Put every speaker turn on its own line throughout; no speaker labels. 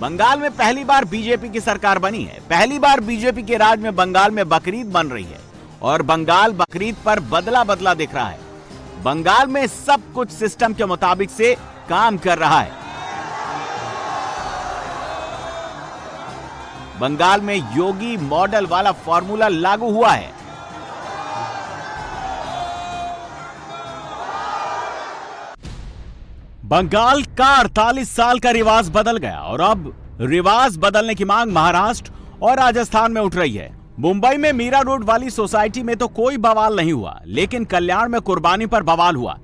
बंगाल में पहली बार बीजेपी की सरकार बनी है। पहली बार बीजेपी के राज में बंगाल में बकरीद बन रही है और बंगाल बकरीद पर बदला बदला दिख रहा है। बंगाल में सब कुछ सिस्टम के मुताबिक से काम कर रहा है। बंगाल में योगी मॉडल वाला फॉर्मूला लागू हुआ है। बंगाल का 48 साल का रिवाज बदल गया और अब रिवाज बदलने की मांग महाराष्ट्र और राजस्थान में उठ रही है। मुंबई में मीरा रोड वाली सोसाइटी में तो कोई बवाल नहीं हुआ, लेकिन कल्याण में कुर्बानी पर बवाल हुआ।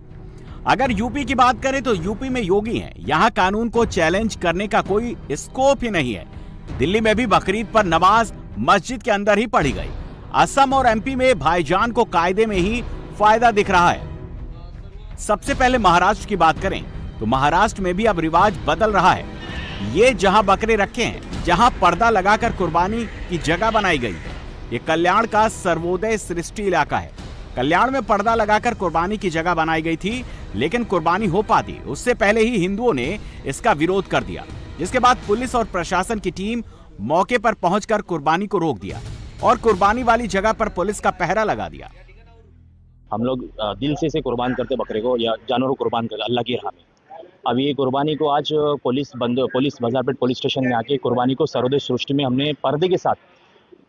अगर यूपी की बात करें तो यूपी में योगी हैं, यहां कानून को चैलेंज करने का कोई स्कोप ही नहीं है। दिल्ली में भी बकरीद पर नमाज मस्जिद के अंदर ही पढ़ी गई। असम और एमपी में भाईजान को कायदे में ही फायदा दिख रहा है। सबसे पहले महाराष्ट्र की बात करें तो महाराष्ट्र में भी अब रिवाज बदल रहा है। ये जहां बकरे रखे हैं, जहां पर्दा लगाकर कुर्बानी की जगह बनाई गई है। ये कल्याण का सर्वोदय सृष्टि इलाका है। कल्याण में पर्दा लगाकर कुर्बानी की जगह बनाई गई थी, लेकिन कुर्बानी हो पाती उससे पहले ही हिंदुओं ने इसका विरोध कर दिया, जिसके बाद पुलिस और प्रशासन की टीम मौके पर पहुंचकर कुर्बानी को रोक दिया और कुर्बानी वाली जगह पर पुलिस का पहरा लगा दिया।
हम लोग दिल से कुर्बान करते बकरे को या जानवर को कुर्बान करते अल्लाह की राह में। अब ये कुर्बानी को आज पुलिस बाजारपेट पुलिस स्टेशन में आके कुर्बानी को सर्वोदय सृष्टि में हमने पर्दे के साथ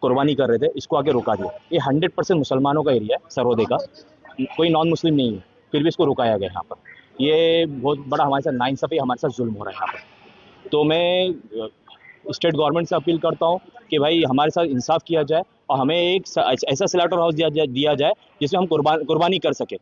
कुर्बानी कर रहे थे, इसको आगे रोका दिया। ये 100% मुसलमानों का एरिया है सर्वोदय का, कोई नॉन मुस्लिम नहीं है, फिर भी इसको रुकाया गया यहाँ पर। ये बहुत बड़ा हमारे साथ नाइंसाफी, हमारे साथ जुल्म हो रहा है यहाँ पर। तो मैं स्टेट गवर्नमेंट से अपील करता हूँ कि भाई हमारे साथ इंसाफ किया जाए और हमें एक ऐसा स्लॉटर हाउस दिया जाए जिसमें हम कुर्बानी कर सके।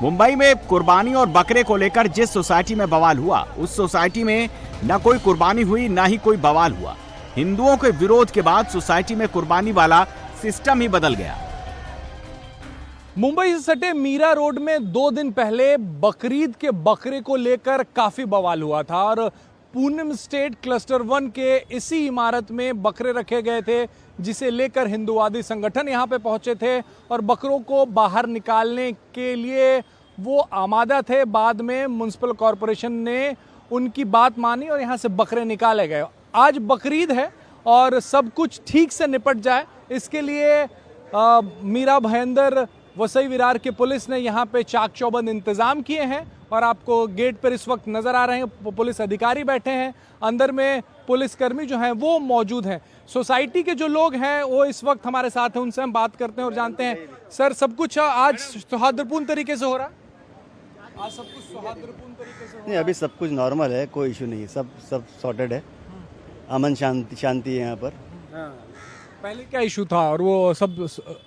मुंबई में कुर्बानी और बकरे को लेकर जिस सोसाइटी में बवाल हुआ, उस सोसाइटी में न कोई कुर्बानी हुई, न ही कोई बवाल हुआ। हिंदुओं के विरोध के बाद सोसाइटी में कुर्बानी वाला सिस्टम ही बदल गया।
मुंबई से सटे मीरा रोड में 2 दिन पहले बकरीद के बकरे को लेकर काफी बवाल हुआ था और पूनम स्टेट क्लस्टर 1 के इसी इमारत में बकरे रखे गए थे, जिसे लेकर हिंदुवादी संगठन यहां पे पहुंचे थे और बकरों को बाहर निकालने के लिए वो आमादा थे। बाद में म्युनिसिपल कॉरपोरेशन ने उनकी बात मानी और यहां से बकरे निकाले गए। आज बकरीद है और सब कुछ ठीक से निपट जाए, इसके लिए मीरा भयंदर वसई विरार की पुलिस ने यहाँ पे चाक चौबंद इंतजाम किए हैं और आपको गेट पर इस वक्त नजर आ रहे हैं पुलिस अधिकारी बैठे हैं। अंदर में पुलिसकर्मी जो हैं वो मौजूद हैं। सोसाइटी के जो लोग हैं वो इस वक्त हमारे साथ हैं, उनसे हम बात करते हैं और जानते हैं। सर, सब कुछ आज सौहार्दपूर्ण तरीके से हो रहा है? आज सब कुछ सौहार्दपूर्ण तरीके से
नहीं, अभी सब कुछ नॉर्मल है, कोई इशू नहीं है, सब सॉर्टेड है, अमन शांति है यहाँ पर।
पहले क्या इशू था और वो सब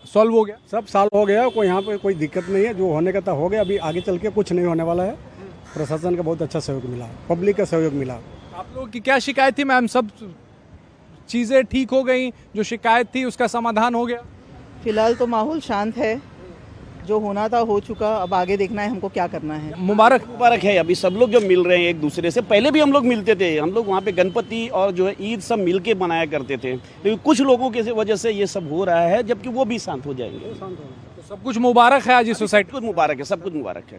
सॉल्व हो गया?
सब सॉल्व हो गया, कोई यहाँ पे कोई दिक्कत नहीं है। जो होने का था हो गया, अभी आगे चल के कुछ नहीं होने वाला है। प्रशासन का बहुत अच्छा सहयोग मिला, पब्लिक का सहयोग मिला।
आप लोगों की क्या शिकायत थी मैम? सब चीज़ें ठीक हो गई? जो शिकायत थी उसका समाधान हो गया?
फिलहाल तो माहौल शांत है, जो होना था हो चुका, अब आगे देखना है हमको क्या करना है।
मुबारक
है। अभी सब लोग जो मिल रहे हैं एक दूसरे से, पहले भी हम लोग मिलते थे, हम लोग वहाँ पे गणपति और जो है ईद सब मिल के मनाया करते थे, लेकिन कुछ लोगों की वजह से ये सब हो रहा है, जबकि वो भी शांत हो जाएंगे।
तो सब कुछ मुबारक है आज इस सोसाइटी?
कुछ मुबारक है, सब कुछ मुबारक है।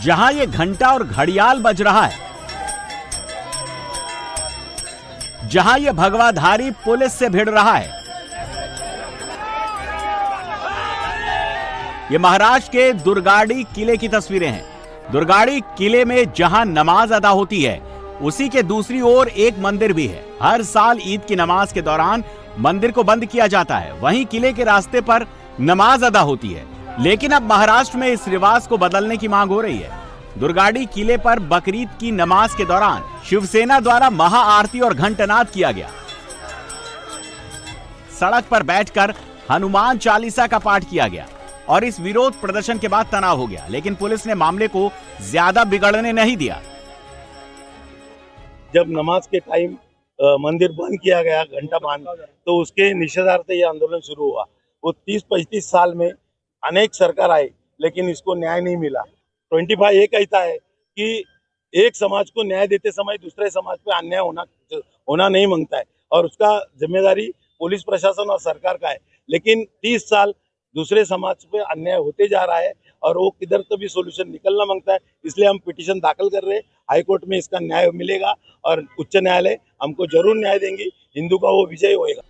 जहां ये घंटा और घड़ियाल बज रहा है, जहां ये भगवाधारी पुलिस से भिड़ रहा है, ये महाराष्ट्र के दुर्गाड़ी किले की तस्वीरें हैं। दुर्गाड़ी किले में जहां नमाज अदा होती है, उसी के दूसरी ओर एक मंदिर भी है। हर साल ईद की नमाज के दौरान मंदिर को बंद किया जाता है, वहीं किले के रास्ते पर नमाज अदा होती है। लेकिन अब महाराष्ट्र में इस रिवाज को बदलने की मांग हो रही है। दुर्गाड़ी किले पर बकरीद की नमाज के दौरान शिवसेना द्वारा महाआरती और घंटनाद किया गया। सड़क पर बैठकर हनुमान चालीसा का पाठ किया गया और इस विरोध प्रदर्शन के बाद तनाव हो गया, लेकिन पुलिस ने मामले को ज्यादा बिगड़ने नहीं दिया।
जब नमाज के टाइम मंदिर बंद किया गया घंटा बांध, तो उसके निषेधार्थ ये आंदोलन शुरू हुआ। वो 30-35 साल में अनेक सरकार आए, लेकिन इसको न्याय नहीं मिला। 25 ये कहता है कि एक समाज को न्याय देते समय दूसरे समाज पे अन्याय होना नहीं मांगता है, और उसका जिम्मेदारी पुलिस प्रशासन और सरकार का है। लेकिन 30 साल दूसरे समाज पे अन्याय होते जा रहा है और वो किधर तो भी सोल्यूशन निकलना मांगता है, इसलिए हम पिटीशन दाखिल कर रहे हैं। हाई कोर्ट में इसका न्याय मिलेगा और उच्च न्यायालय हमको जरूर न्याय देंगी, हिंदू का वो विजय होएगा।